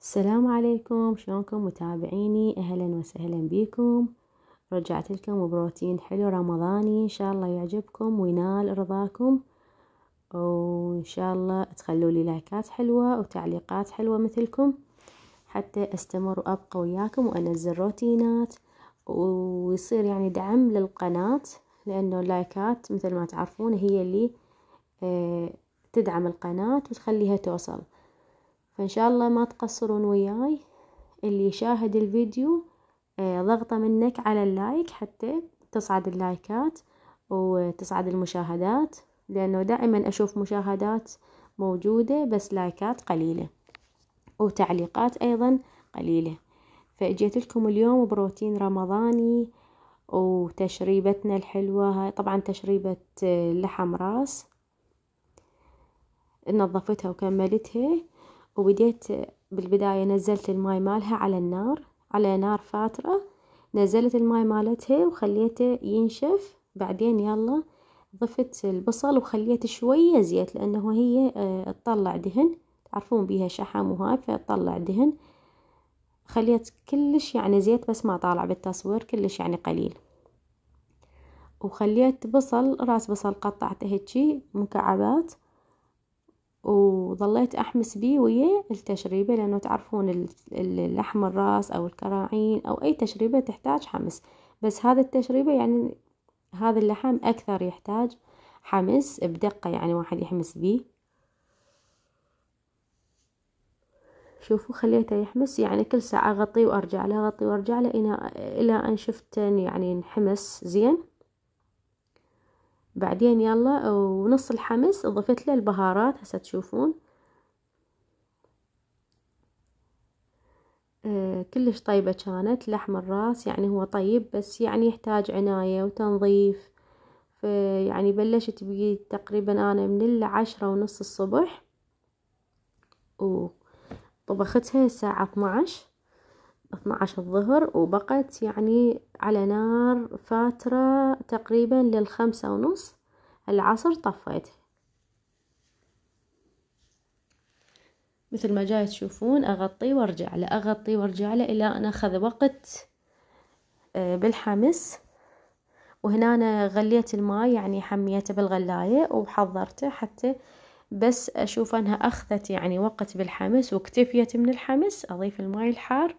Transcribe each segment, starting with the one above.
السلام عليكم، شلونكم متابعيني؟ اهلا وسهلا بكم. رجعت لكم بروتين حلو رمضاني، ان شاء الله يعجبكم وينال رضاكم، وان شاء الله تخلوا لي لايكات حلوة وتعليقات حلوة مثلكم حتى استمر وابقى وياكم وانزل روتينات ويصير يعني دعم للقناة، لانه اللايكات مثل ما تعرفون هي اللي تدعم القناة وتخليها توصل. فإن شاء الله ما تقصرون وياي، اللي يشاهد الفيديو ضغطة منك على اللايك حتى تصعد اللايكات وتصعد المشاهدات، لأنه دائما أشوف مشاهدات موجودة بس لايكات قليلة وتعليقات أيضا قليلة. فأجيت لكم اليوم بروتين رمضاني وتشريبتنا الحلوة. هاي طبعا تشريبة لحم راس، نظفتها وكملتها، وبديت بالبداية نزلت الماي مالها على النار، على نار فاترة. نزلت الماي مالتها وخليته ينشف، بعدين يلا ضفت البصل وخليت شوية زيت، لأنه هي تطلع دهن، تعرفون بيها شحم وهاي فتطلع دهن. خليت كلش يعني زيت، بس ما طالع بالتصوير كلش يعني قليل. وخليت بصل، راس بصل قطعته هيجي مكعبات، وظليت احمس بيه ويا التشريبه، لانه تعرفون اللحم الراس او الكراعين او اي تشريبه تحتاج حمس، بس هذا التشريبه يعني هذا اللحم اكثر يحتاج حمس بدقه، يعني واحد يحمس بيه. شوفوا خليته يحمس، يعني كل ساعه اغطيه وارجع له، اغطيه وارجع له الى ان شفت يعني انحمس زين. بعدين يلا ونص الحمس ضفت له البهارات، هسه تشوفون كلش طيبة كانت. لحم الراس يعني هو طيب بس يعني يحتاج عناية وتنظيف. يعني بلشت بيه تقريبا أنا من 10:30 الصبح، وطبختها الساعة 12 الظهر، وبقت يعني على نار فاترة تقريبا ل5:30 العصر طفيتها. مثل ما جاي تشوفون اغطيه وارجع له، اغطيه وارجع له الى ان اخذ وقت بالحمس. وهنا أنا غليت الماء، يعني حميته بالغلاية وحضرته حتى بس أشوف أنها أخذت يعني وقت بالحمس واكتفيت من الحمس، أضيف الماء الحار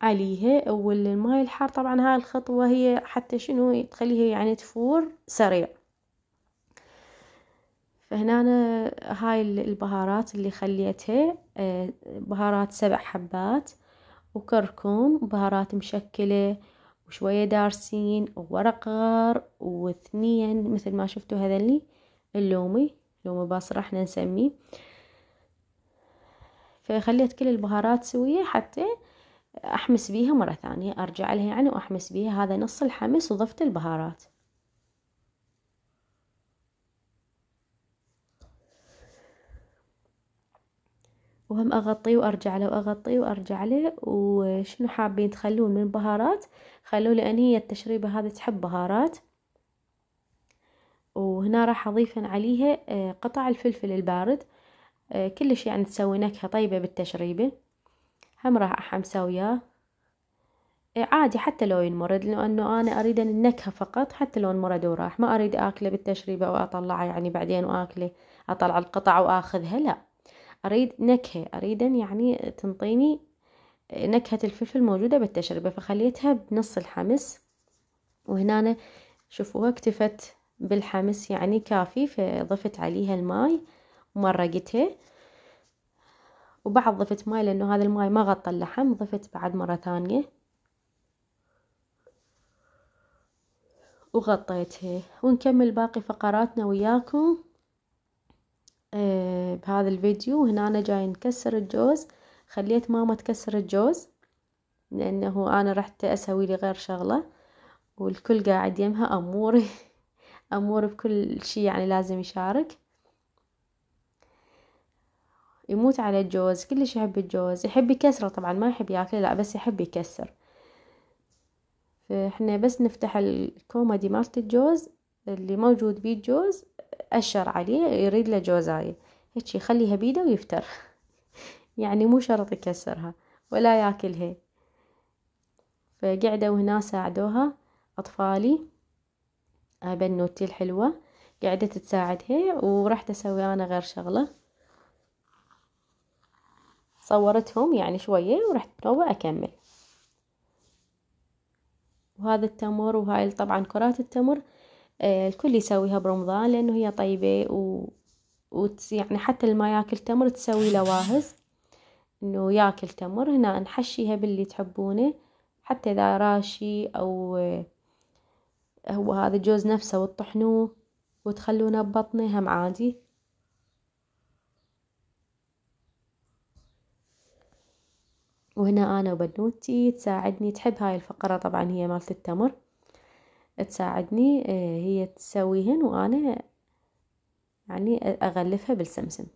عليها. والماء الحار طبعا هاي الخطوة هي حتى شنو تخليها يعني تفور سريع. فهنا أنا هاي البهارات اللي خليتها بهارات 7 حبات وكركم، وبهارات مشكلة وشوية دارسين وورق غار، واثنين مثل ما شفتوا هذلي اللومي باصر احنا نسميه. فخليت كل البهارات سوية حتى احمس بيها مرة ثانية، ارجع لها يعني واحمس بيها. هذا نص الحمس وضفت البهارات. وهم اغطيه وارجع له واغطيه وارجع له. وشنو حابين تخلون من بهارات خلوا، لان هي التشريبة هذه تحب بهارات. وهنا راح اضيف عليها قطع الفلفل البارد، كلش يعني تسوي نكهة طيبة بالتشريبة. هم راح مسوياه عادي حتى لو ينمرد، لانه انا اريد النكهة فقط، حتى لو انمرد وراح ما اريد اكله بالتشريبة واطلعه يعني بعدين واكله، اطلع القطع واخذها، لا اريد نكهة، اريد يعني تنطيني نكهة الفلفل موجودة بالتشريبة. فخليتها بنص الحمس، وهنا أنا شوفوها اكتفت بالحمس يعني كافي، فضفت عليها الماي ومرقتها. وبعد ضفت ماي لانه هذا الماي ما غطى اللحم، ضفت بعد مرة ثانية وغطيتها. ونكمل باقي فقراتنا وياكم بهذا الفيديو. وهنا أنا جاي نكسر الجوز، خليت ماما تكسر الجوز لأنه أنا رحت أسوي لي غير شغلة، والكل قاعد يمها أموري أمور بكل شي يعني لازم يشارك. يموت على الجوز، كلش يحب الجوز، يحب يكسره طبعا، ما يحب ياكله لا، بس يحب يكسر. فاحنا بس نفتح الكومدي مالت الجوز اللي موجود بيه الجوز، أشر عليه يريد له جوزاية هيك، يخليها بيده ويفتر يعني مو شرط يكسرها ولا ياكلها. فقعدوا هنا ساعدوها أطفالي، بنوتي الحلوة قعدت تساعدها، ورحت أسوي أنا غير شغلة، صورتهم يعني شوية ورحت توا أكمل. وهذا التمر، وهاي طبعا كرات التمر الكل يسويها برمضان لأنه هي طيبة يعني حتى اللي ما ياكل تمر تسوي له واهز إنه ياكل تمر. هنا نحشيها باللي تحبونه، حتى إذا راشي أو هو هذا جوز نفسه وتطحنوه وتخلونه ببطنه هم عادي. وهنا أنا وبنوتي تساعدني، تحب هاي الفقرة طبعا هي مالت التمر، تساعدني هي تسويهن وأنا يعني أغلفها بالسمسم.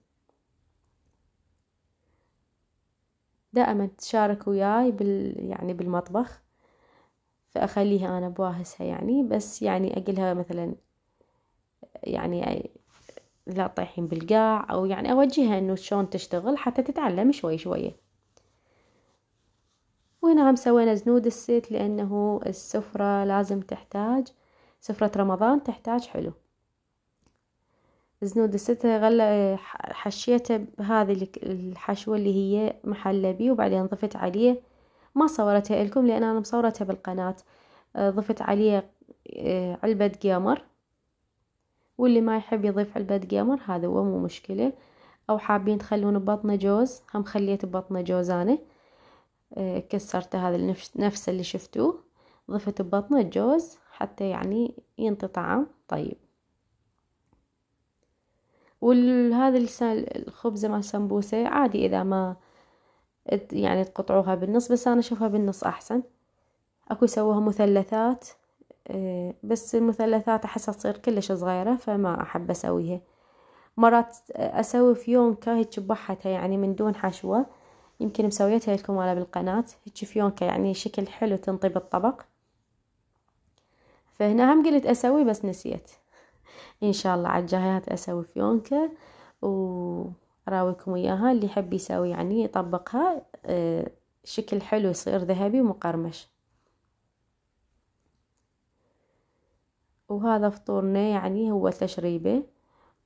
دائما تشارك وياي يعني بالمطبخ، فأخليها أنا بواهسها يعني، بس يعني أقلها مثلا يعني لا تطيحين بالقاع، أو يعني أوجهها إنه شلون تشتغل حتى تتعلم شوي شوية. وهنا هم سوينا زنود الست، لأنه السفرة لازم تحتاج، سفرة رمضان تحتاج حلو. زنود الست حشيته بهذه الحشوة اللي هي محلبي، وبعدين ضفت عليه، ما صورتها لكم لأن أنا مصورتها بالقناة، ضفت عليه علبة قمر، واللي ما يحب يضيف علبة قمر هذا هو مو مشكلة، أو حابين تخلون ببطنه جوز هم خليت ببطنه جوز أنا كسرته هذا نفس اللي شفتوه، ضفت ببطنه جوز حتى يعني ينطي طعم طيب. وهذا الخبزة مع السمبوسة عادي إذا ما يعني تقطعوها بالنص، بس أنا أشوفها بالنص أحسن. أكو يسووها مثلثات، بس المثلثات أحسها تصير كلش صغيرة فما أحب أسويها. مرات أسوي فيونكة هيك ببحتها يعني من دون حشوة، يمكن مسويتها لكم أنا بالقناة، هيك فيونكة يعني شكل حلو تنطي بالطبق. فهنا هم قلت أسوي بس نسيت. إن شاء الله على الجايات أسوي فيونكة وأراويكم إياها، اللي يحب يسوي يعني يطبقها شكل حلو يصير ذهبي ومقرمش. وهذا فطورنا يعني هو تشريبه،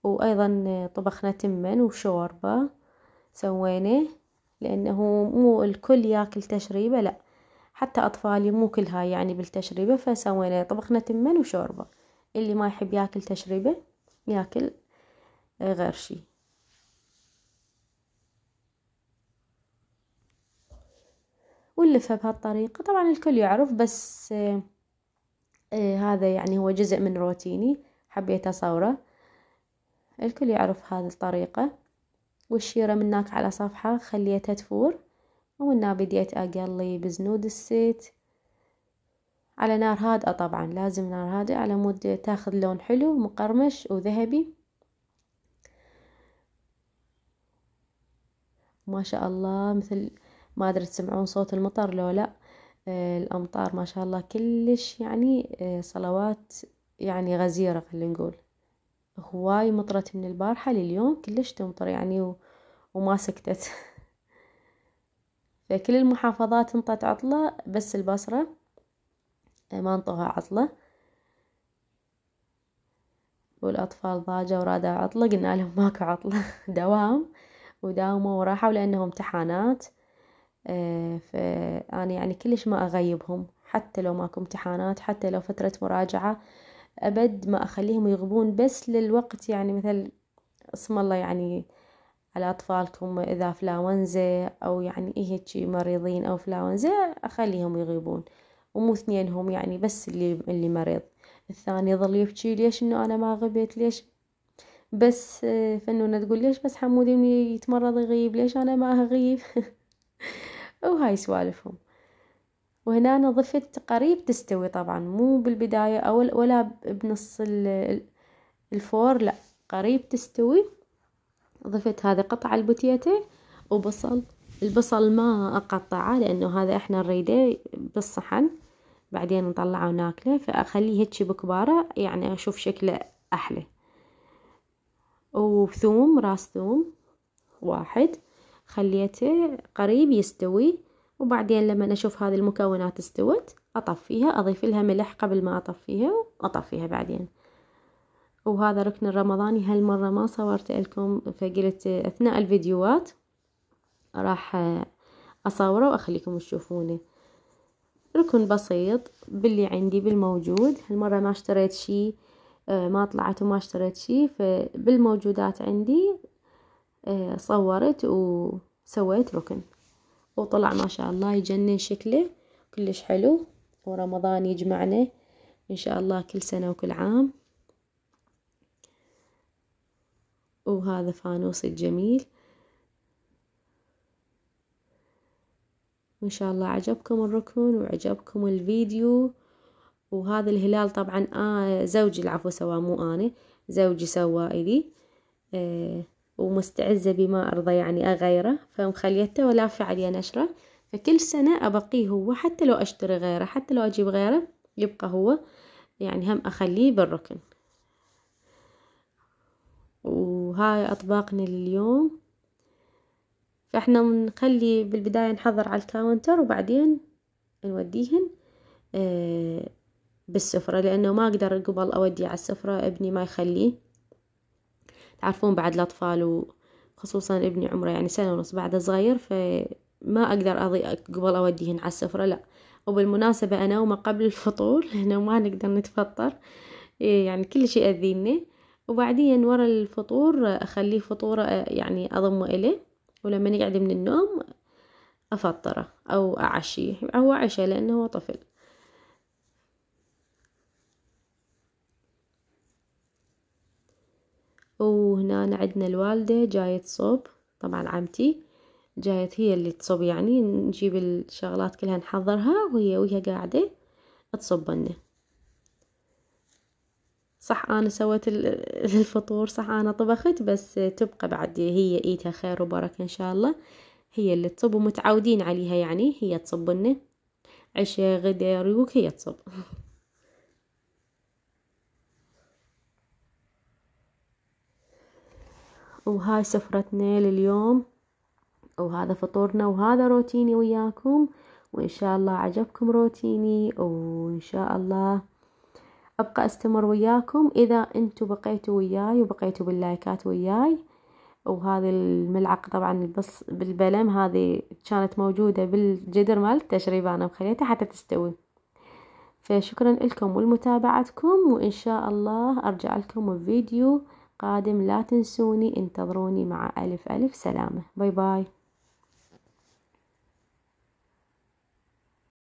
وأيضا طبخنا تمن وشوربة سويناه، لأنه مو الكل ياكل تشريبة، لا حتى أطفالي مو كلها يعني بالتشريبة، فسوينا طبخنا تمن وشوربة. اللي ما يحب ياكل تشريبة ياكل غير شي. ونلفها بهالطريقة، طبعا الكل يعرف، بس هذا يعني هو جزء من روتيني حبيت أصوره، الكل يعرف هذه الطريقة. والشيرة منك على صفحة خليتها تفور، ومنا بديت أقلي بزنود الست على نار هادئة، طبعا لازم نار هادئة على مود تاخذ لون حلو مقرمش وذهبي. ما شاء الله، مثل ما أدري تسمعون صوت المطر لو لا، الأمطار ما شاء الله كلش يعني صلوات يعني غزيرة خلينا نقول. هواي مطرت من البارحة لليوم كلش تمطر يعني وما سكتت. فكل المحافظات انطت عطلة، بس البصرة ما انطوها عطلة، والأطفال ضاجوا ورادوا عطلة، قلنا لهم ماكو عطلة دوام، وداوموا وراحوا لأنهم امتحانات. فأنا يعني كلش ما أغيبهم، حتى لو ماكو امتحانات، حتى لو فترة مراجعة، أبد ما أخليهم يغيبون بس للوقت يعني مثل اسم الله يعني على أطفالكم إذا فلاونزا أو يعني هيك مريضين أو فلاونزا أخليهم يغيبون، ومو اثنينهم يعني، بس اللي مريض، الثاني يظل يبكي ليش إنه أنا ما غبيت، ليش بس فنونة تقول ليش بس حمودي يتمرض يغيب، ليش أنا ما أغيب. وهاي سوالفهم. وهنا أنا ضفت قريب تستوي، طبعا مو بالبداية أو ولا بنص الفور، لا قريب تستوي. ضفت هذه قطع البوتيتة وبصل، البصل ما أقطعه لأنه هذا إحنا نريده بالصحن بعدين نطلعه وناكله، فأخليه هيك بكباره يعني أشوف شكله أحلى. وثوم، راس ثوم واحد، خليته قريب يستوي، وبعدين لما أشوف هذه المكونات استوت أطفيها، أضيف لها ملح قبل ما أطفيها وأطفيها بعدين. وهذا ركن الرمضاني هالمرة ما صورت لكم، فقلت أثناء الفيديوهات راح أصوره وأخليكم تشوفونه. ركن بسيط باللي عندي بالموجود، هالمرة ما اشتريت شي، ما طلعت وما اشتريت شي، فبالموجودات عندي صورت وسويت ركن، وطلع ما شاء الله يجنن شكله كلش حلو. ورمضان يجمعنا إن شاء الله كل سنة وكل عام. وهذا فانوس الجميل، وإن شاء الله عجبكم الركن وعجبكم الفيديو. وهذا الهلال طبعا زوجي العفو سواه، مو أنا، زوجي سواه إلي، ومستعزة بما أرضى يعني أغيره، فمخليته ولافة عليه نشرة، فكل سنة أبقيه هو، حتى لو أشتري غيره، حتى لو أجيب غيره يبقى هو، يعني هم أخليه بالركن. وهاي أطباقنا لليوم، فإحنا نخلي بالبداية نحضر على الكاونتر وبعدين نوديهن بالسفرة، لأنه ما أقدر قبل أودي على السفرة، ابني ما يخليه، تعرفون بعد الأطفال وخصوصا ابني عمره يعني 1.5 سنة بعد صغير، فما أقدر قبل أوديهن على السفرة لا. وبالمناسبة أنا وما قبل الفطور لأنه ما نقدر نتفطر، يعني كل شيء أذيني، وبعدين ورا الفطور أخليه فطورة يعني أضمه إليه، ولما يقعد من النوم أفطره أو أعشيه، هو عشاء لأنه هو طفل. وهنا عندنا الوالدة جاية تصب، طبعا عمتي جايت هي اللي تصب، يعني نجيب الشغلات كلها نحضرها وهي قاعدة تصب لنا. صح أنا سويت الفطور، صح أنا طبخت، بس تبقى بعد هي إيدها خير وبركة إن شاء الله، هي اللي تصب، ومتعودين عليها يعني هي تصب لنا عشاء غدا ريوق هي تصب. وهاي سفرتنا لليوم، وهذا فطورنا، وهذا روتيني وياكم، وإن شاء الله عجبكم روتيني، وإن شاء الله أبقى أستمر وياكم إذا أنتوا بقيتوا وياي وبقيتوا باللايكات وياي. وهذه الملعقة طبعا بس بالبلم هذه كانت موجودة بالجدر مال التشريب، أنا مخليتها حتى تستوي. فشكرا لكم ولمتابعتكم، وإن شاء الله أرجع لكم بفيديو قادم، لا تنسوني انتظروني، مع ألف ألف سلامة، باي باي.